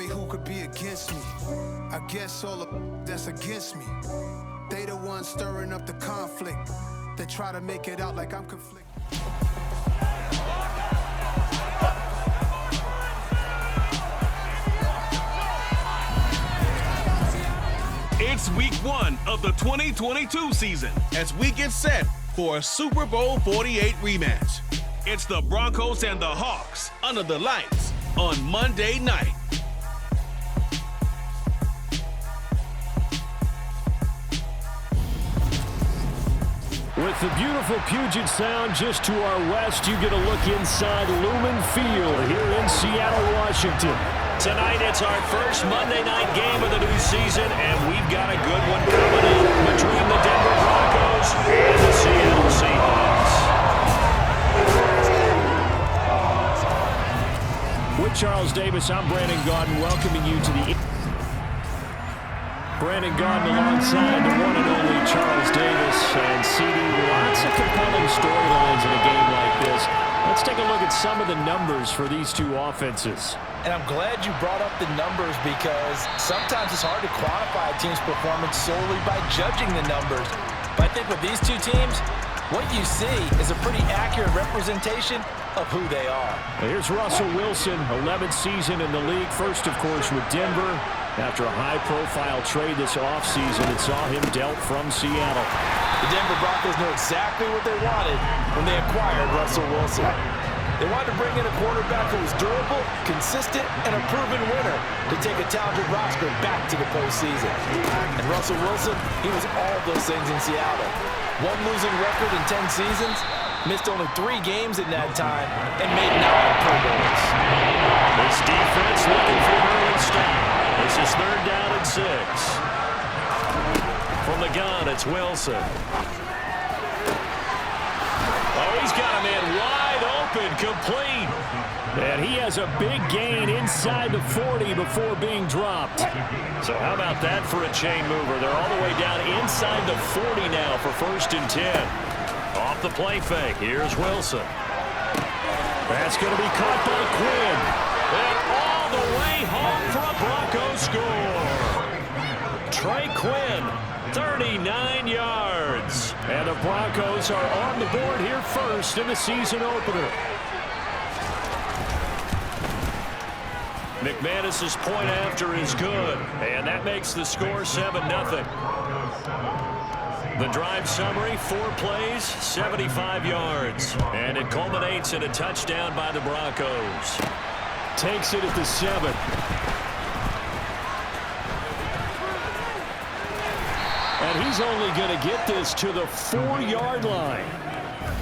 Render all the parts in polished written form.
me who could be against me. I guess all the that's against me. They the ones stirring up the conflict. They try to make it out like I'm conflicted. It's week 1 of the 2022 season as we get set for a Super Bowl 48 rematch. It's the Broncos and the Hawks under the lights on Monday night. With the beautiful Puget Sound just to our west, you get a look inside Lumen Field here in Seattle, Washington. Tonight, it's our first Monday night game of the new season, and we've got a good one coming in between the Denver Broncos and the Seattle Seahawks. With Charles Davis, I'm Brandon Gaudin, welcoming you to the... Brandon Gaudin alongside the one and only Charles Davis. And CD, lots of compelling storylines in a game like this. Let's take a look at some of the numbers for these two offenses. And I'm glad you brought up the numbers because sometimes it's hard to quantify a team's performance solely by judging the numbers. But I think with these two teams, what you see is a pretty accurate representation of who they are. Here's Russell Wilson, 11th season in the league. First, of course, with Denver. After a high-profile trade this offseason, it saw him dealt from Seattle. The Denver Broncos knew exactly what they wanted when they acquired Russell Wilson. They wanted to bring in a quarterback who was durable, consistent, and a proven winner to take a talented roster back to the postseason. And Russell Wilson, he was all of those things in Seattle. One losing record in 10 seasons, missed only 3 games in that time, and made 9 Pro Bowls. This defense looking for an early stop. This is 3rd down and 6. From the gun, it's Wilson. Oh, he's got a man wide open, complete. And he has a big gain inside the 40 before being dropped. So how about that for a chain mover? They're all the way down inside the 40 now for 1st and 10. Off the play fake, here's Wilson. That's going to be caught by Quinn. And all the way home for a Broncos score. Trey Quinn, 39 yards. And the Broncos are on the board here first in the season opener. McManus's point after is good. And that makes the score 7-0. The drive summary, 4 plays, 75 yards. And it culminates in a touchdown by the Broncos. Takes it at the 7. And he's only going to get this to the 4-yard line.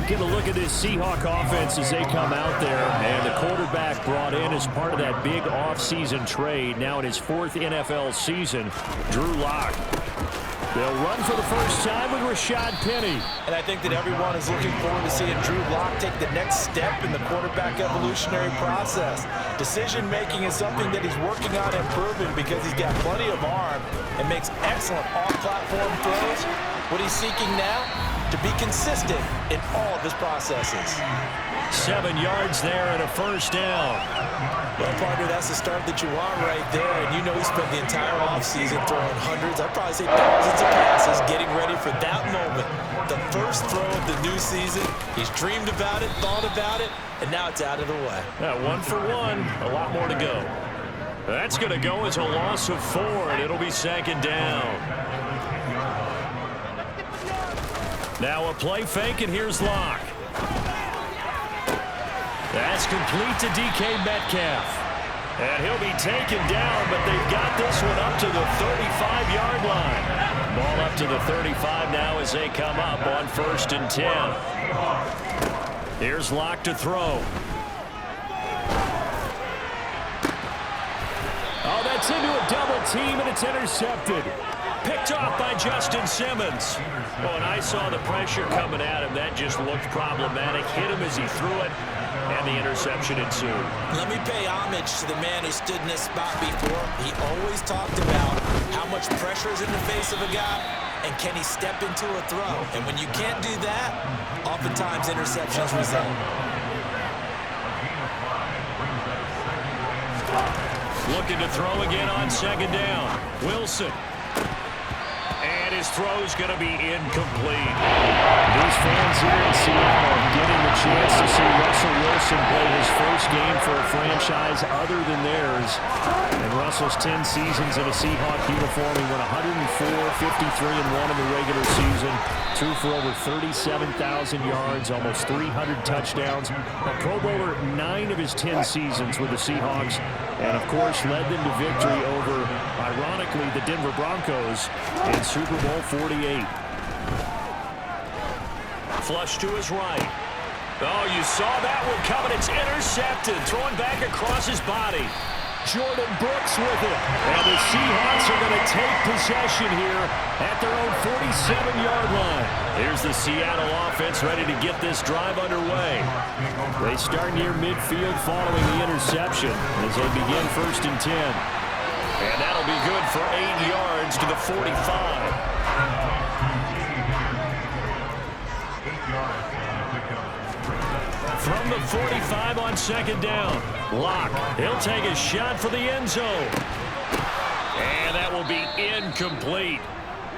Get a look at this Seahawk offense as they come out there. And the quarterback brought in as part of that big offseason trade. Now in his 4th NFL season, Drew Lock. They'll run for the first time with Rashad Penny. And I think that everyone is looking forward to seeing Drew Lock take the next step in the quarterback evolutionary process. Decision-making is something that he's working on improving because he's got plenty of arm and makes excellent off-platform throws. What he's seeking now? To be consistent in all of his processes. 7 yards there and a first down. Well, partner, that's the start that you want right there. And you know he spent the entire offseason throwing hundreds, I'd probably say thousands of passes, getting ready for that moment. The first throw of the new season. He's dreamed about it, thought about it, and now it's out of the way. 1 for 1, a lot more to go. That's going to go as a loss of 4, and it'll be 2nd down. Now a play fake, and here's Locke. That's complete to DK Metcalf. And he'll be taken down, but they've got this one up to the 35-yard line. Ball up to the 35 now as they come up on 1st and 10. Here's Locke to throw. Oh, that's into a double team, and it's intercepted. Picked off by Justin Simmons. Oh, and I saw the pressure coming at him. That just looked problematic. Hit him as he threw it, and the interception ensued. Let me pay homage to the man who stood in this spot before. He always talked about how much pressure is in the face of a guy, and can he step into a throw. And when you can't do that, oftentimes interceptions result. looking to throw again on second down. Wilson. And his throw's going to be incomplete. These fans here in Seattle getting the chance to see Russell Wilson play his first game for a franchise other than theirs. And Russell's 10 seasons in a Seahawk uniform. He went 104, 53-1 in the regular season. Threw for over 37,000 yards, almost 300 touchdowns. A Pro Bowler 9 of his 10 seasons with the Seahawks. And, of course, led them to victory over, ironically, the Denver Broncos in Super Bowl 48. Flush to his right. Oh, you saw that one coming. It's intercepted. Throwing back across his body. Jordan Brooks with it. And the Seahawks are going to take possession here at their own 47-yard line. Here's the Seattle offense ready to get this drive underway. They start near midfield following the interception as they begin 1st and 10. And that'll be good for 8 yards to the 45. From the 45 on second down. Locke, he'll take a shot for the end zone. And that will be incomplete.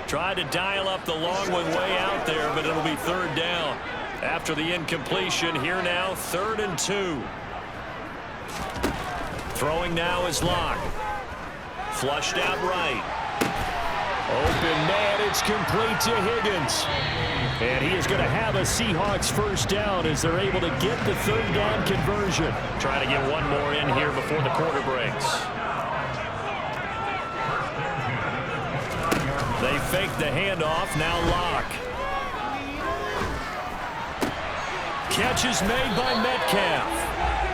Tried to dial up the long one way out there, but it'll be 3rd down. After the incompletion, here now, 3rd and 2. Throwing now is Locke. Flushed out right. Open man, it's complete to Higgins. And he is going to have a Seahawks first down as they're able to get the 3rd down conversion. Trying to get one more in here before the quarter breaks. They fake the handoff, now Locke. Catch is made by Metcalf.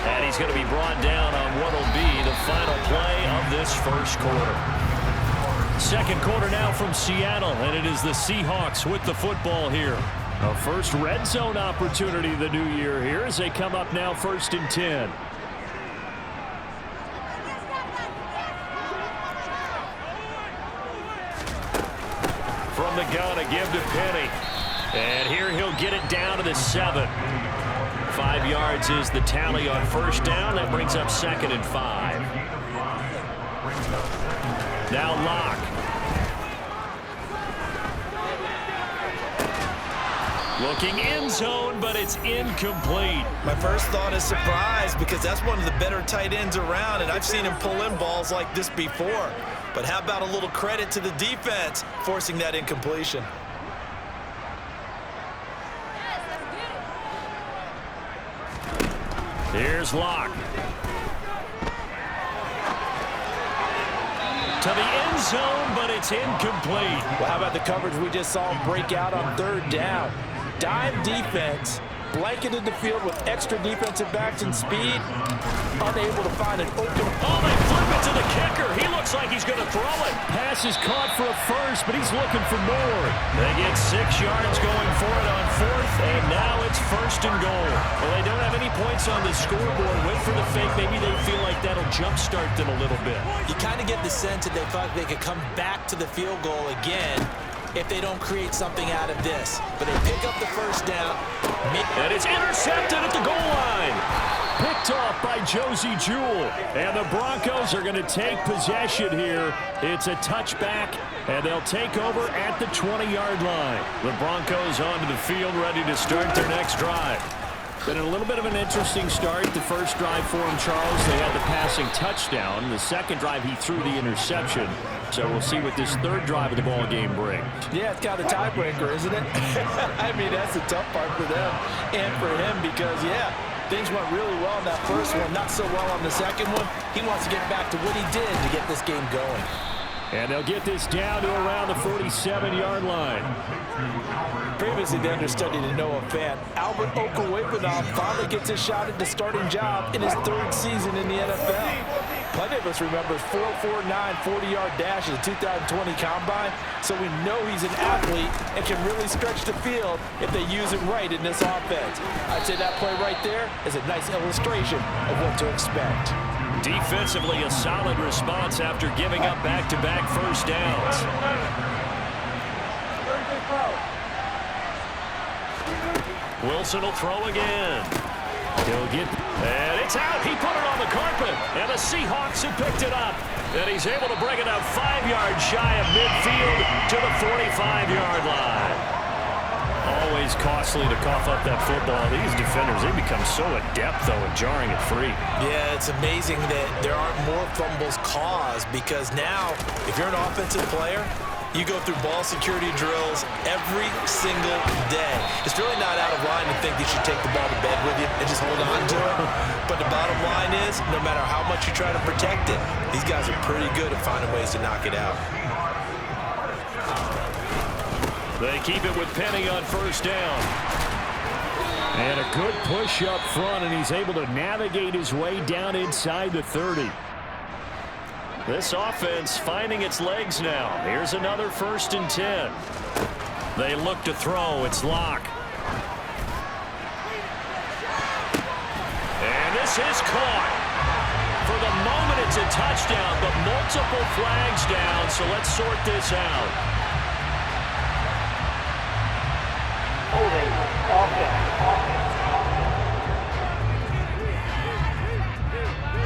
And he's going to be brought down on what will be the final play of this first quarter. Second quarter now from Seattle, and it is the Seahawks with the football here. A first red zone opportunity the new year here as they come up now 1st and 10. From the gun, a give to Penny. And here he'll get it down to the 7. 5 yards is the tally on first down. That brings up 2nd and 5. Now Locke. Looking end zone, but it's incomplete. My first thought is surprise because that's one of the better tight ends around, and I've seen him pull in balls like this before. But how about a little credit to the defense forcing that incompletion? Here's Locke. To the end zone, but it's incomplete. Well, how about the coverage we just saw him break out on 3rd down? Dime defense, blanketed the field with extra defensive backs and speed, unable to find an open. Oh, they flip it to the kicker. He looks like he's going to throw it. Pass is caught for a first, but he's looking for more. They get 6 yards going for it on 4th, and now it's 1st and goal. Well, they don't have any points on the scoreboard. Wait for the fake. Maybe they feel like that'll jumpstart them a little bit. You kind of get the sense that they thought they could come back to the field goal again if they don't create something out of this. But they pick up the first down. And it's intercepted at the goal line. Picked off by Josie Jewell. And the Broncos are going to take possession here. It's a touchback, and they'll take over at the 20-yard line. The Broncos onto the field, ready to start their next drive. Been a little bit of an interesting start. The first drive for him, Charles, they had the passing touchdown. The second drive, he threw the interception. So we'll see what this 3rd drive of the ball game brings. Yeah, it's kind of a tiebreaker, isn't it? I mean, that's the tough part for them and for him because, yeah, things went really well in that first one, not so well on the second one. He wants to get back to what he did to get this game going. And they'll get this down to around the 47-yard line. Previously, the understudy to Noah Fant, Albert Okwuegbunam finally gets a shot at the starting job in his 3rd season in the NFL. Plenty of us remember his 4.49 40-yard dash at the 2020 Combine, so we know he's an athlete and can really stretch the field if they use him right in this offense. I'd say that play right there is a nice illustration of what to expect. Defensively, a solid response after giving up back-to-back first downs. Wilson will throw again. He'll get And it's out. He put it on the carpet. And the Seahawks have picked it up. And he's able to bring it up 5 yards shy of midfield to the 45-yard line. Always costly to cough up that football. These defenders, they become so adept, though, at jarring it free. Yeah, it's amazing that there aren't more fumbles caused because now, if you're an offensive player, you go through ball security drills every single day. It's really not out of line to think you should take the ball to bed with you and just hold on to it. But the bottom line is, no matter how much you try to protect it, these guys are pretty good at finding ways to knock it out. They keep it with Penny on first down. And a good push up front, and he's able to navigate his way down inside the 30. This offense finding its legs now. Here's another 1st and 10. They look to throw. It's Locke. And this is caught. For the moment, it's a touchdown, but multiple flags down, so let's sort this out.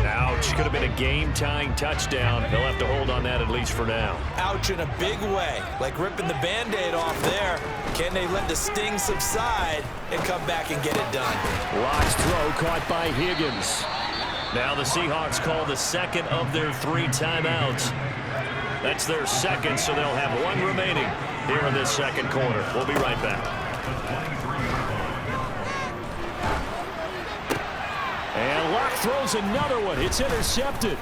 Ouch. Could have been a game-tying touchdown. They'll have to hold on that at least for now. Ouch in a big way. Like ripping the Band-Aid off there. Can they let the sting subside and come back and get it done? Locke's throw caught by Higgins. Now the Seahawks call the second of their 3 timeouts. That's their second, so they'll have 1 remaining here in this second quarter. We'll be right back. And Locke throws another one. It's intercepted.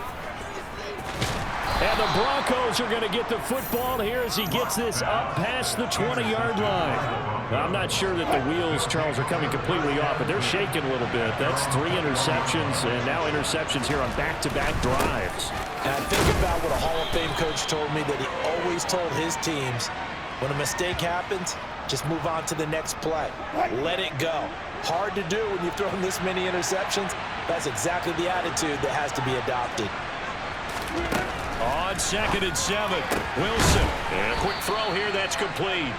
And the Broncos are going to get the football here as he gets this up past the 20-yard line. I'm not sure that the wheels, Charles, are coming completely off, but they're shaking a little bit. That's 3 interceptions, and now interceptions here on back-to-back drives. And I think about what a Hall of Fame coach told me that he always told his teams, when a mistake happens, just move on to the next play. Let it go. Hard to do when you've thrown this many interceptions. That's exactly the attitude that has to be adopted. On 2nd and 7, Wilson. And a quick throw here that's complete.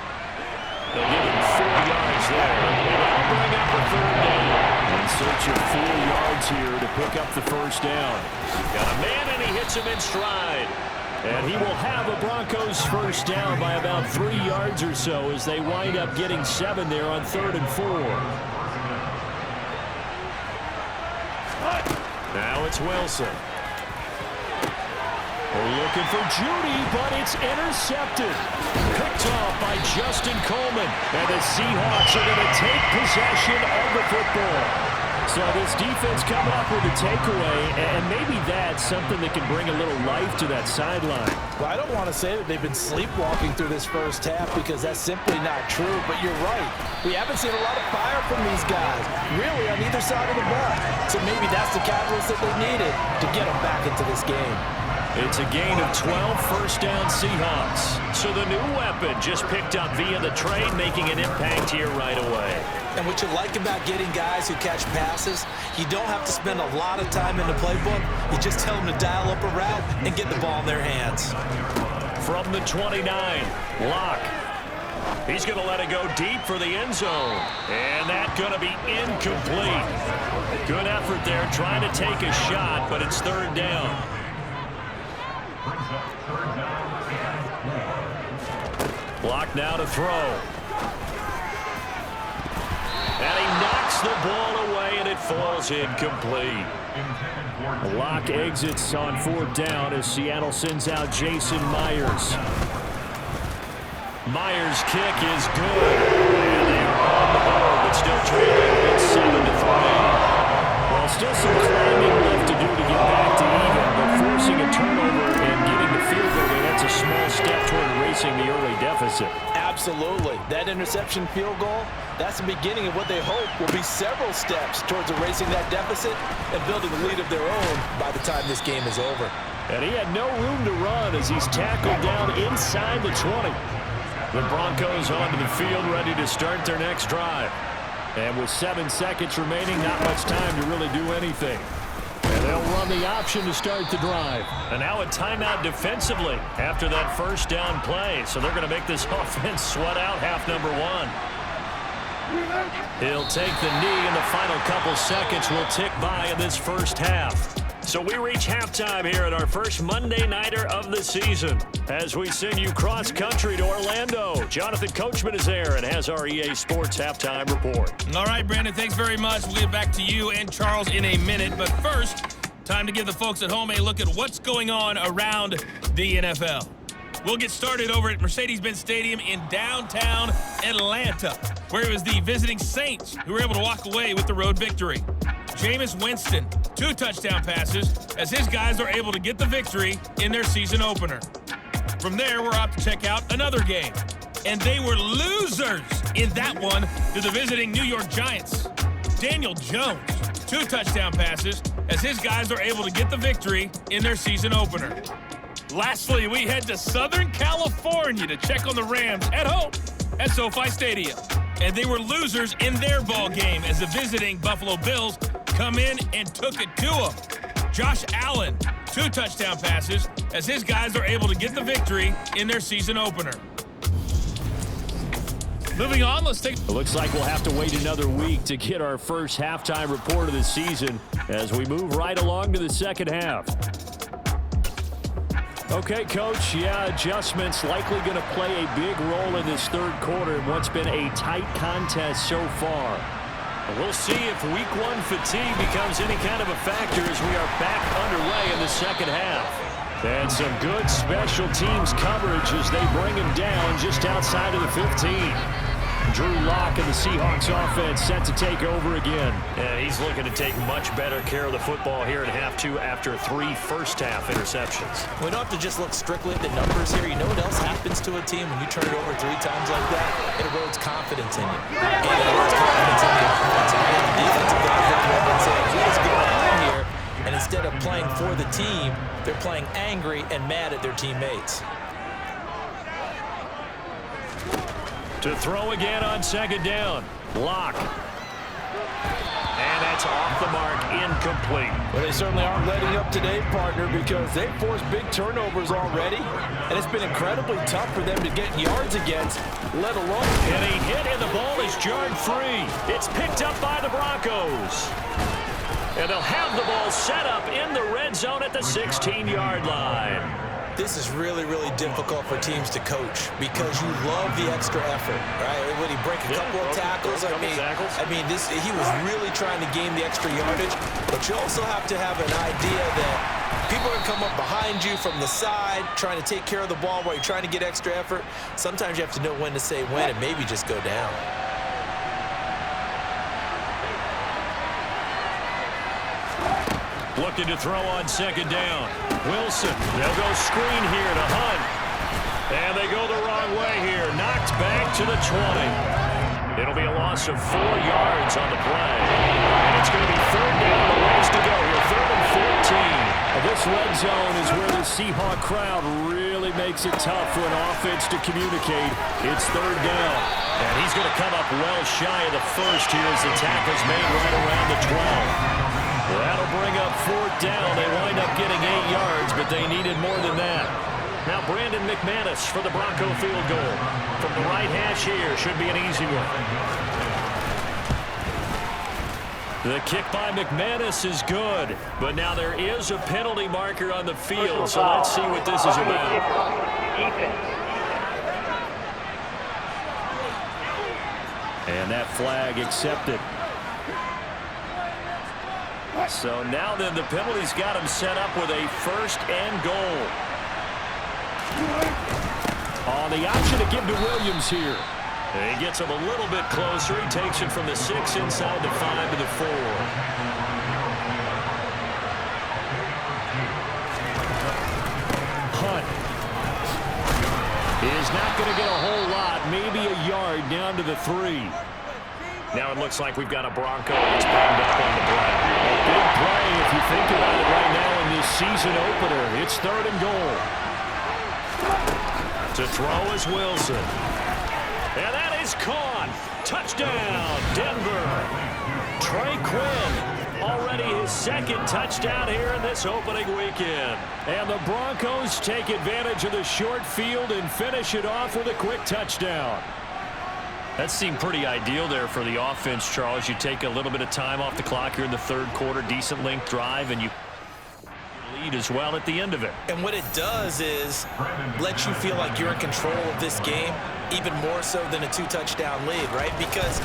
They'll give him 4 yards there. And that'll bring up a 3rd down. In search of 4 yards here to pick up the 1st down. Got a man, and he hits him in stride. And he will have a Broncos 1st down by about 3 yards or so as they wind up getting 7 there on 3rd and 4. Now it's Wilson. They're looking for Judy, but it's intercepted. Picked off by Justin Coleman. And the Seahawks are going to take possession of the football. So this defense coming up with a takeaway, and maybe that's something that can bring a little life to that sideline. Well, I don't want to say that they've been sleepwalking through this first half because that's simply not true, but you're right. We haven't seen a lot of fire from these guys, really, on either side of the ball. So maybe that's the catalyst that they needed to get them back into this game. It's a gain of 12 1st down Seahawks. So the new weapon just picked up via the trade, making an impact here right away. And what you like about getting guys who catch passes, you don't have to spend a lot of time in the playbook. You just tell them to dial up a route and get the ball in their hands. From the 29, Locke. He's going to let it go deep for the end zone. And that's going to be incomplete. Good effort there trying to take a shot, but it's 3rd down. Locke now to throw. And he knocks the ball away, and it falls incomplete. Locke exits on 4th down as Seattle sends out Jason Myers. Myers' kick is good. And they are on the board, but still trailing. It's 7-3. Well, still some climbing left to do to get back to even, but forcing a turnover and getting the field goal, that's a small step toward erasing the early deficit. Absolutely. That interception field goal, that's the beginning of what they hope will be several steps towards erasing that deficit and building a lead of their own by the time this game is over. And he had no room to run as he's tackled down inside the 20. The Broncos onto the field, ready to start their next drive. And with 7 seconds remaining, not much time to really do anything. And they'll run the option to start the drive. And now a timeout defensively after that 1st down play. So they're going to make this offense sweat out half number 1. He'll take the knee, and the final couple seconds will tick by in this first half. So we reach halftime here at our first Monday Nighter of the season as we send you cross-country to Orlando. Jonathan Coachman is there and has our EA Sports Halftime Report. All right, Brandon, thanks very much. We'll get back to you and Charles in a minute. But first, time to give the folks at home a look at what's going on around the NFL. We'll get started over at Mercedes-Benz Stadium in downtown Atlanta, where it was the visiting Saints who were able to walk away with the road victory. Jameis Winston, 2 touchdown passes as his guys are able to get the victory in their season opener. From there, we're off to check out another game. And they were losers in that one to the visiting New York Giants. Daniel Jones, 2 touchdown passes as his guys are able to get the victory in their season opener. Lastly, we head to Southern California to check on the Rams at home at SoFi Stadium. And they were losers in their ball game as the visiting Buffalo Bills come in and took it to them. Josh Allen, 2 touchdown passes as his guys are able to get the victory in their season opener. Moving on, let's take... It looks like we'll have to wait another week to get our first halftime report of the season as we move right along to the second half. Okay, Coach, adjustments likely going to play a big role in this third quarter in what's been a tight contest so far. We'll see if week 1 fatigue becomes any kind of a factor as we are back underway in the second half. And some good special teams coverage as they bring him down just outside of the 15. Drew Lock and the Seahawks offense set to take over again. Yeah, he's looking to take much better care of the football here in half 2 after 3 first-half interceptions. We don't have to just look strictly at the numbers here. You know what else happens to a team when you turn it over 3 times like that? It erodes confidence in you. And it erodes confidence in the offensive and the defensive guys looking up and saying, what is going on here? And instead of playing for the team, they're playing angry and mad at their teammates. To throw again on second down. Lock. And that's off the mark, incomplete. Well, they certainly aren't letting up today, partner, because they've forced big turnovers already, and it's been incredibly tough for them to get yards against, let alone... And he hit, and the ball is jarred free. It's picked up by the Broncos. And they'll have the ball set up in the red zone at the 16-yard line. This is really, really difficult for teams to coach because you love the extra effort, right? When he break a couple of tackles, I mean, he was really trying to gain the extra yardage, but you also have to have an idea that people are going to come up behind you from the side, trying to take care of the ball while you're trying to get extra effort. Sometimes you have to know when to say when and maybe just go down. Looking to throw on second down. Wilson, they'll go screen here to Hunt. And they go the wrong way here. Knocked back to the 20. It'll be a loss of 4 yards on the play. And it's going to be third down, a ways to go here. 3rd and 14. This red zone is where the Seahawk crowd really makes it tough for an offense to communicate. It's 3rd down. And he's going to come up well shy of the first here as the tackle's made right around the 12. That'll bring up 4th down. They wind up getting 8 yards, but they needed more than that. Now Brandon McManus for the Bronco field goal. From the right hash here, should be an easy one. The kick by McManus is good, but now there is a penalty marker on the field, so let's see what this is about. And that flag accepted. So now then the penalty's got him set up with a 1st and goal. On the option to give to Williams here. And he gets him a little bit closer. He takes it from the 6 inside the 5 to the 4. Hunt is not going to get a whole lot, maybe a yard down to the 3. Now it looks like we've got a Bronco that's banged up on the play. A big play if you think about it right now in this season opener. It's 3rd and goal. To throw is Wilson. And that is caught. Touchdown, Denver. Trey Quinn, already his 2nd touchdown here in this opening weekend. And the Broncos take advantage of the short field and finish it off with a quick touchdown. That seemed pretty ideal there for the offense, Charles. You take a little bit of time off the clock here in the third quarter, decent length drive, and you lead as well at the end of it. And what it does is let you feel like you're in control of this game, even more so than a 2-touchdown lead, right? Because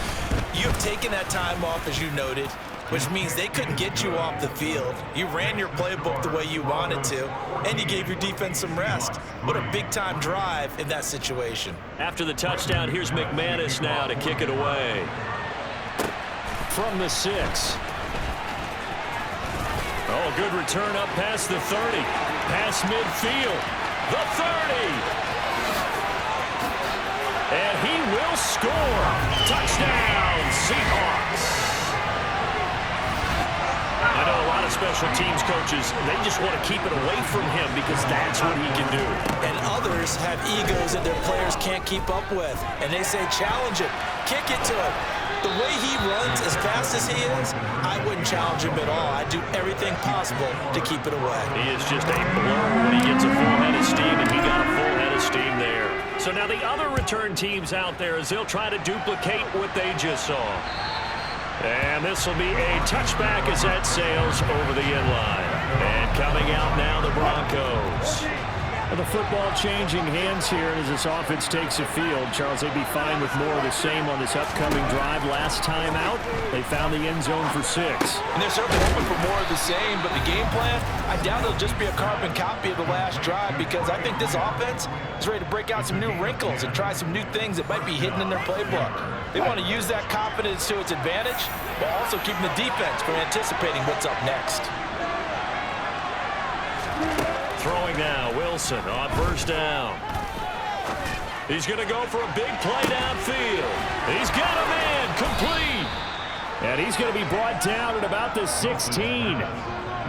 you have taken that time off, as you noted, which means they couldn't get you off the field. You ran your playbook the way you wanted to, and you gave your defense some rest. What a big-time drive in that situation. After the touchdown, here's McManus now to kick it away. From the 6. Oh, good return up past the 30. Past midfield. The 30. And he will score. Touchdown, Seahawks. I know a lot of special teams coaches, they just want to keep it away from him because that's what he can do. And others have egos that their players can't keep up with. And they say, challenge him, kick it to him. The way he runs as fast as he is, I wouldn't challenge him at all. I'd do everything possible to keep it away. He is just a blur when he gets a full head of steam, and he got a full head of steam there. So now the other return teams out there as they'll try to duplicate what they just saw. And this will be a touchback as that sails over the end line. And coming out now, the Broncos. The football changing hands here as this offense takes the field. Charles, they'd be fine with more of the same on this upcoming drive. Last time out, they found the end zone for 6. And they're certainly hoping for more of the same, but the game plan, I doubt it'll just be a carbon copy of the last drive because I think this offense is ready to break out some new wrinkles and try some new things that might be hidden in their playbook. They want to use that confidence to its advantage, while also keeping the defense from anticipating what's up next. Throwing now, Wilson on first down. He's going to go for a big play downfield. He's got a man complete. And he's going to be brought down at about the 16.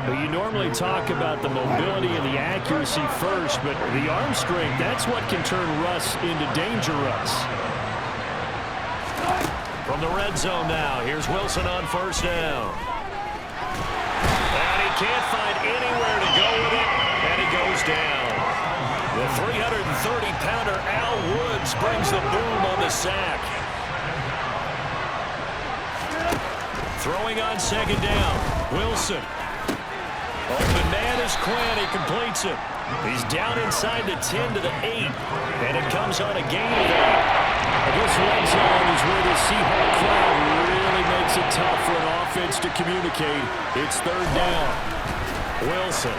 But you normally talk about the mobility and the accuracy first, but the arm strength, that's what can turn Russ into danger Russ. From the red zone now, here's Wilson on first down. And he can't find anywhere to go with it, and he goes down. The 330-pounder Al Woods brings the boom on the sack. Throwing on second down, Wilson. Open man is Quinn, he completes it. He's down inside the 10 to the 8, and it comes on a gain of 8. This red zone is where the Seahawks crowd really makes it tough for an offense to communicate. It's third down. Wilson.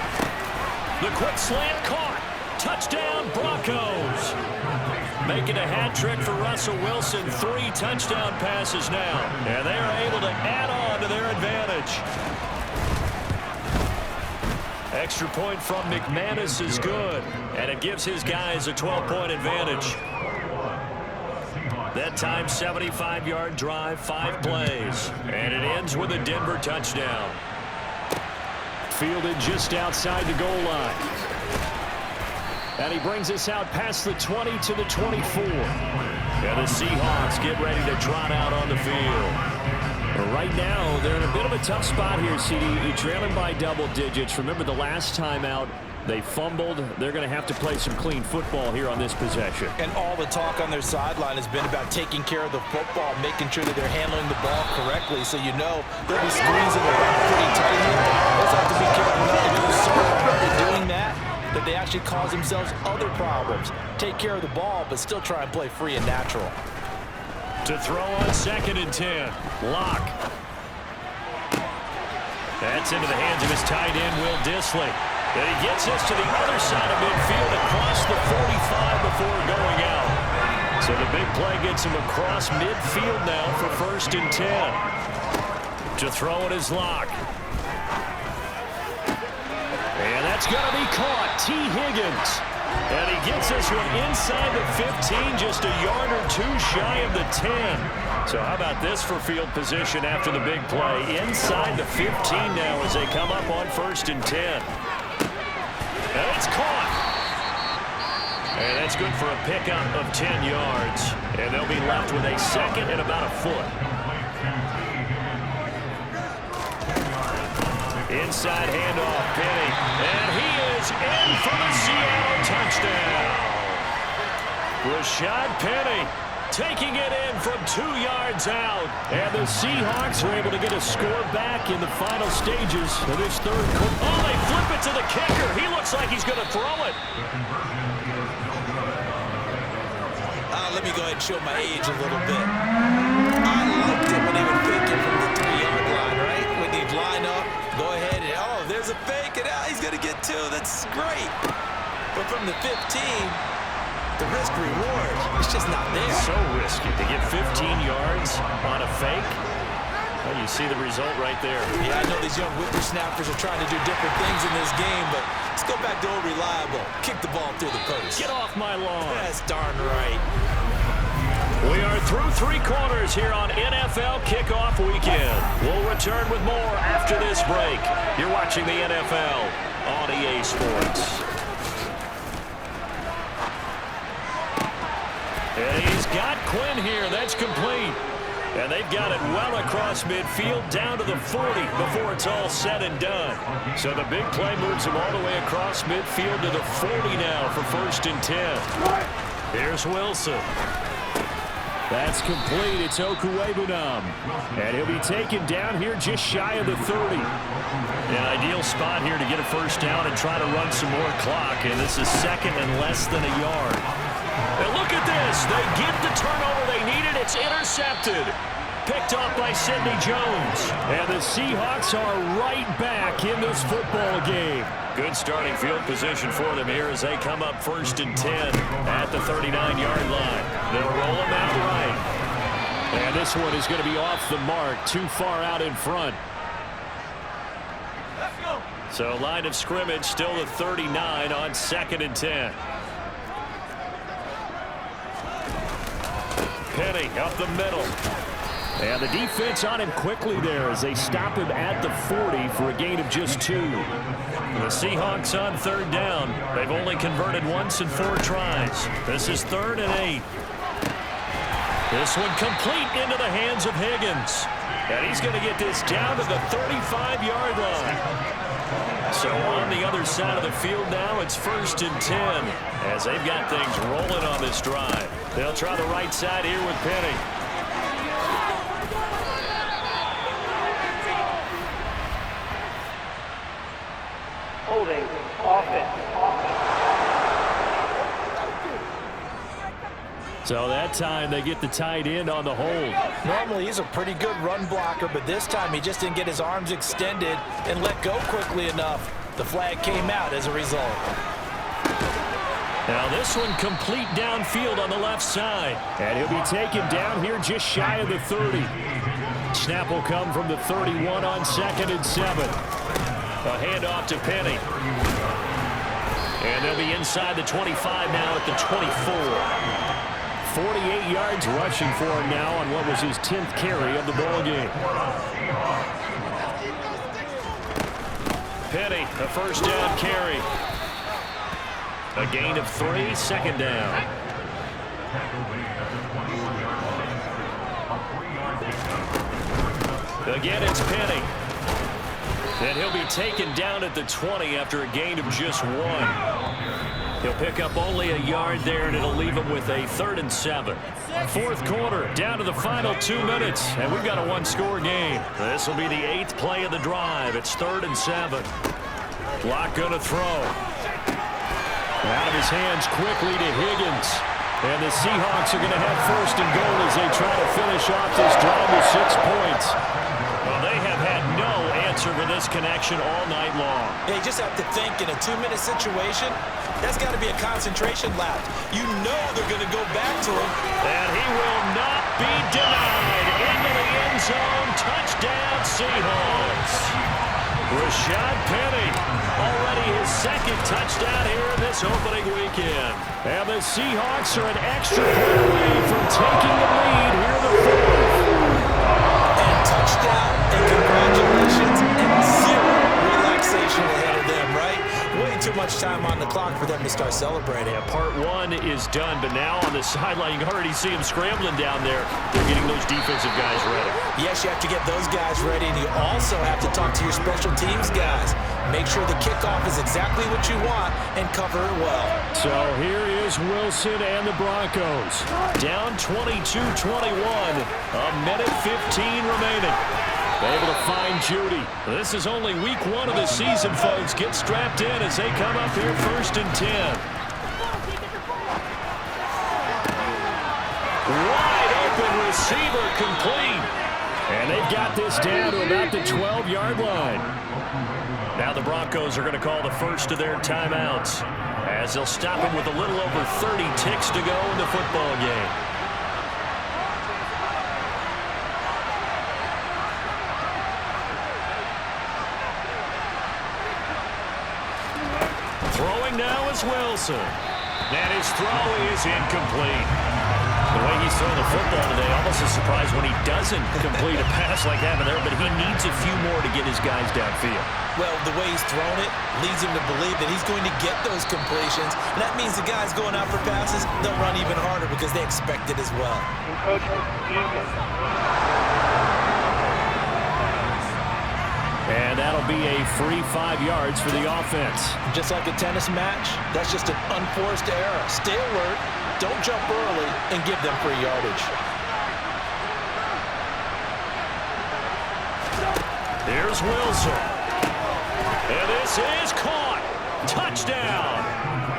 The quick slant caught. Touchdown, Broncos. Making a hat trick for Russell Wilson. 3 touchdown passes now. And they are able to add on to their advantage. Extra point from McManus is good. And it gives his guys a 12-point advantage. That time, 75-yard drive, 5 plays. And it ends with a Denver touchdown. Fielded just outside the goal line. And he brings us out past the 20 to the 24. And the Seahawks get ready to trot out on the field. Right now, they're in a bit of a tough spot here, CD. You're trailing by double digits. Remember the last time out, they fumbled. They're going to have to play some clean football here on this possession. And all the talk on their sideline has been about taking care of the football, making sure that they're handling the ball correctly. So you know they'll be squeezing the ball pretty tight here. They'll have to be careful not to go so hard at doing that they actually cause themselves other problems. Take care of the ball, but still try and play free and natural. To throw on second and 10. Lock. That's into the hands of his tight end, Will Dissly. And he gets us to the other side of midfield across the 45 before going out. So the big play gets him across midfield now for first and 10. To throw it is Lock. And that's going to be caught. T. Higgins. And he gets this one inside the 15, just a yard or 2 shy of the 10. So how about this for field position after the big play? Inside the 15 now as they come up on first and 10. And it's caught. And that's good for a pickup of 10 yards. And they'll be left with a second and about a foot. Inside handoff, Penny. And he is in for the Seattle touchdown. Rashad Penny taking it in from 2 yards out. And the Seahawks are able to get a score back in the final stages of this third quarter. Oh, they flip it to the kicker. He looks like he's going to throw it. Let me go ahead and show my age a little bit. I liked it when they would fake it from the 3-yard line, right? When they'd line up, go ahead and, oh, there's a fake, and he's going to get 2. That's great. But from the 15, the risk-reward, it's just not there. So risky to get 15 yards on a fake. Well, you see the result right there. Yeah, I know these young whippersnappers are trying to do different things in this game, but let's go back to old reliable. Kick the ball through the post. Get off my lawn. That's darn right. We are through 3 quarters here on NFL Kickoff Weekend. We'll return with more after this break. You're watching the NFL on EA Sports. And he's got Quinn here. That's complete. And they've got it well across midfield down to the 40 before it's all said and done. So the big play moves him all the way across midfield to the 40 now for 1st and 10. Here's Wilson. That's complete. It's Okuwebunam. And he'll be taken down here just shy of the 30. An ideal spot here to get a first down and try to run some more clock. And this is 2nd and less than a yard. And look at this. They get the turnover they needed. It's intercepted. Picked off by Sidney Jones. And the Seahawks are right back in this football game. Good starting field position for them here as they come up 1st and 10 at the 39-yard line. They'll roll them out right. And this one is going to be off the mark, too far out in front. Let's go. So line of scrimmage still the 39 on 2nd and 10. Penny up the middle. And the defense on him quickly there as they stop him at the 40 for a gain of just 2. The Seahawks on 3rd down. They've only converted once in 4 tries. This is 3rd and 8. This one complete into the hands of Higgins. And he's going to get this down to the 35-yard line. So on the other side of the field now, it's 1st and 10 as they've got things rolling on this drive. They'll try the right side here with Penny. Holding offense. So that time they get the tight end on the hold. Normally he's a pretty good run blocker, but this time he just didn't get his arms extended and let go quickly enough. The flag came out as a result. Now this one complete downfield on the left side. And he'll be taken down here just shy of the 30. Snap will come from the 31 on 2nd and 7. A handoff to Penny. And they'll be inside the 25 now at the 24. 48 yards rushing for him now on what was his 10th carry of the ball game. Penny, a first down carry. A gain of 3, 2nd down. Again, it's Penny. And he'll be taken down at the 20 after a gain of just 1. He'll pick up only a yard there, and it'll leave him with a 3rd and 7. 4th quarter, down to the final 2 minutes, and we've got a 1-score game. This will be the 8th play of the drive. It's 3rd and 7. Block going to throw. Out of his hands quickly to Higgins. And the Seahawks are going to have 1st and goal as they try to finish off this drive with 6 points. Well, they have had no answer for this connection all night long. Yeah, you just have to think in a 2-minute situation, that's got to be a concentration lap. You know they're going to go back to him. And he will not be denied. Into the end zone. Touchdown, Seahawks. Rashad Penny, already his 2nd touchdown here in this opening weekend. And the Seahawks are an extra point away from taking the lead here in the 4th. And touchdown, and congratulations, and 0 relaxation ahead of them, right? Wait too much time on the clock for them to start celebrating. Yeah, part one is done, but now on the sideline, you can already see them scrambling down there. They're getting those defensive guys ready. Yes, you have to get those guys ready, and you also have to talk to your special teams guys. Make sure the kickoff is exactly what you want and cover it well. So here is Wilson and the Broncos. Down 22-21. A minute 15 remaining. Able to find Judy. This is only week one of the season, folks. Get strapped in as they come up here 1st and 10. Wide open receiver complete. And they've got this down to about the 12-yard line. Now the Broncos are going to call the first of their timeouts as they'll stop him with a little over 30 ticks to go in the football game. Throwing now is Wilson. And his throw is incomplete. The way he's throwing the football today, almost a surprise when he doesn't complete a pass like that there, but he needs a few more to get his guys downfield. Well, the way he's thrown it leads him to believe that he's going to get those completions. And that means the guys going out for passes, they'll run even harder because they expect it as well. And that'll be a free 5 yards for the offense. Just like a tennis match, that's just an unforced error. Stay alert, don't jump early, and give them free yardage. Here's Wilson. And this is caught. Touchdown.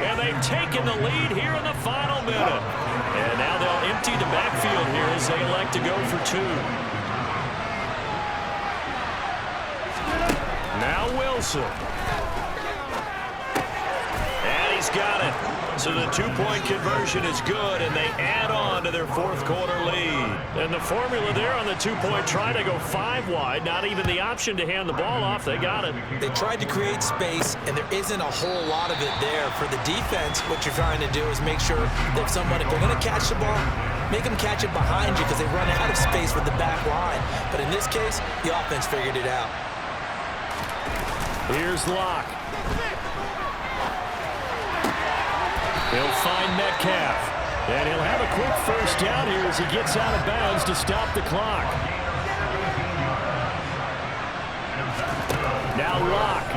And they've taken the lead here in the final minute. And now they'll empty the backfield here as they elect to go for 2. Now Wilson. And he's got it. So the 2-point conversion is good, and they add on to their 4th quarter lead. And the formula there on the 2-point try to go 5 wide, not even the option to hand the ball off. They got it. They tried to create space, and there isn't a whole lot of it there. For the defense, what you're trying to do is make sure that someone, if they're going to catch the ball, make them catch it behind you because they run out of space with the back line. But in this case, the offense figured it out. Here's Locke. He'll find Metcalf. And he'll have a quick first down here as he gets out of bounds to stop the clock. Now Locke.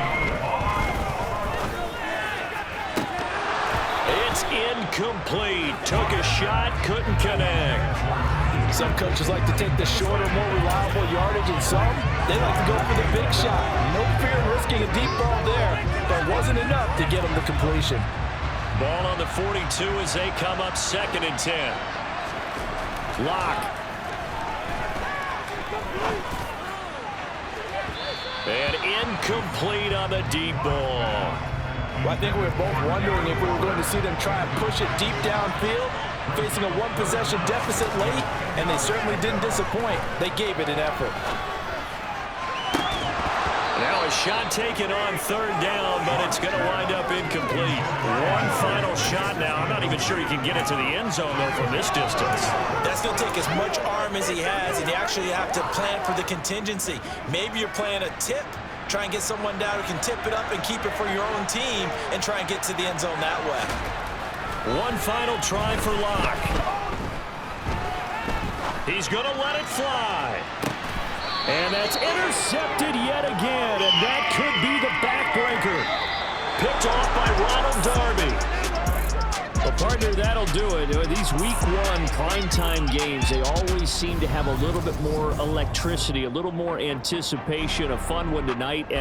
It's incomplete. Took a shot, couldn't connect. Some coaches like to take the shorter, more reliable yardage, and some, they like to go for the big shot. No fear in risking a deep ball there, but wasn't enough to get them the completion. Ball on the 42 as they come up 2nd and 10. Locke. And incomplete on the deep ball. Well, I think we were both wondering if we were going to see them try and push it deep downfield, facing a 1-possession deficit late, and they certainly didn't disappoint. They gave it an effort. Now a shot taken on 3rd down, but it's going to wind up incomplete. One final shot now. I'm not even sure he can get it to the end zone, though, from this distance. That's going to take as much arm as he has, and you actually have to plan for the contingency. Maybe you're playing a tip. Try and get someone down who can tip it up and keep it for your own team and try and get to the end zone that way. One final try for Locke. He's going to let it fly. And that's intercepted yet again, and that could be the backbreaker. Picked off by Ronald Darby. Well, partner, that'll do it. These week 1 primetime games, they always seem to have a little bit more electricity, a little more anticipation, a fun one tonight.